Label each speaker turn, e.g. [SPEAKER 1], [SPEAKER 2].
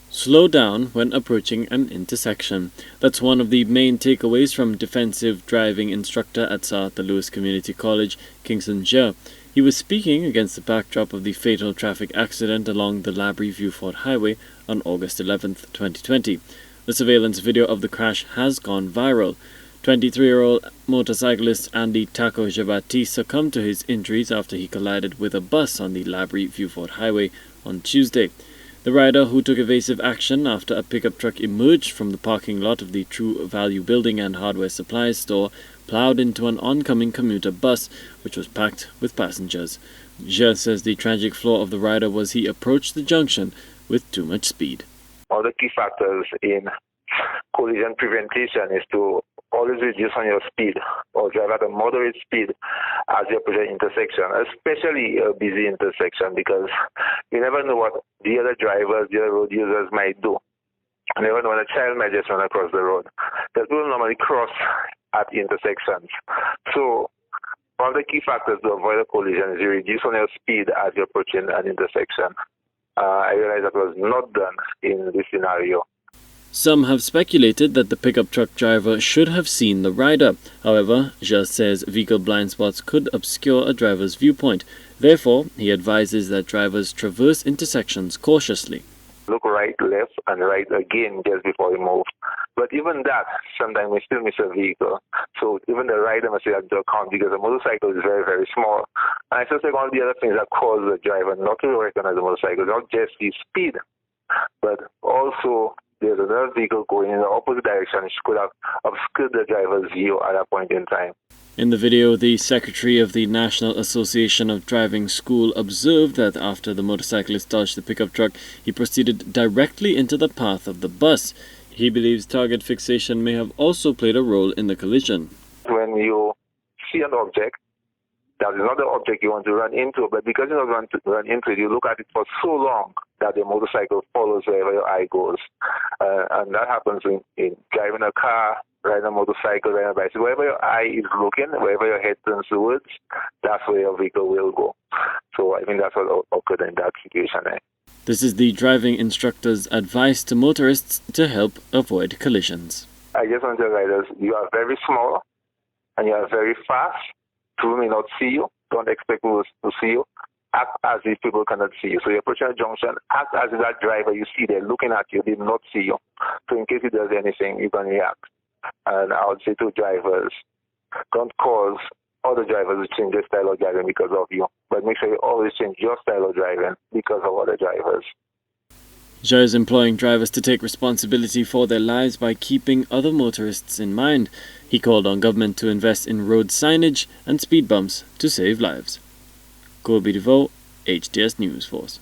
[SPEAKER 1] Slow down when approaching an intersection. That's one of the main takeaways from defensive driving instructor at Saint Lucia Community College, Kingson Jean. He was speaking against the backdrop of the fatal traffic accident along the Laborie Vieux Fort highway on August 11, 2020. The surveillance video of the crash has gone viral. 23-year-old motorcyclist Andy Taco Jabati succumbed to his injuries after he collided with a bus on the Laborie Vieux Fort highway on Tuesday. The rider, who took evasive action after a pickup truck emerged from the parking lot of the True Value Building and Hardware Supplies store, plowed into an oncoming commuter bus, which was packed with passengers. Jean says the tragic flaw of the rider was he approached the junction with too much speed.
[SPEAKER 2] One of the key factors in collision prevention is to always reduce on your speed or drive at a moderate speed as you approach an intersection, especially a busy intersection, because you never know what the other drivers, the other road users might do. You never know when a child might just run across the road. Because people normally cross at intersections. So one of the key factors to avoid a collision is you reduce on your speed as you're approaching an intersection. I realized that was not done in this scenario.
[SPEAKER 1] Some have speculated that the pickup truck driver should have seen the rider. However, Jean says vehicle blind spots could obscure a driver's viewpoint. Therefore, he advises that drivers traverse intersections cautiously.
[SPEAKER 2] Look right, left, and right again just before you move. But even that, sometimes we still miss a vehicle. So even the rider must take that into account, because a motorcycle is very, very small. And I suspect one of the other things that cause the driver not to recognize the motorcycle is not just his speed, but also there's another vehicle going in the opposite direction which could have obscured the driver's view at that point in time.
[SPEAKER 1] In the video, the secretary of the National Association of Driving School observed that after the motorcyclist dodged the pickup truck, he proceeded directly into the path of the bus. He believes target fixation may have also played a role in the collision.
[SPEAKER 2] When you see an object, that is not the object you want to run into, but because you don't want to run into it, you look at it for so long that the motorcycle follows wherever your eye goes. And that happens in driving a car, riding a motorcycle, riding a bicycle. Wherever your eye is looking, wherever your head turns towards, that's where your vehicle will go. So I think that's what occurred in that situation.
[SPEAKER 1] This is the driving instructor's advice to motorists to help avoid collisions.
[SPEAKER 2] I just want to tell riders, you are very small and you are very fast. People may not see you. Don't expect people to see you. Act as if people cannot see you. So you're approaching a junction, act as if that driver you see there looking at you did not see you. So in case he does anything, you can react. And I would say to drivers, don't cause other drivers to change their style of driving because of you. But make sure you always change your style of driving because of other drivers.
[SPEAKER 1] Jean is employing drivers to take responsibility for their lives by keeping other motorists in mind. He called on government to invest in road signage and speed bumps to save lives. Colby DeVoe, HTS News Force.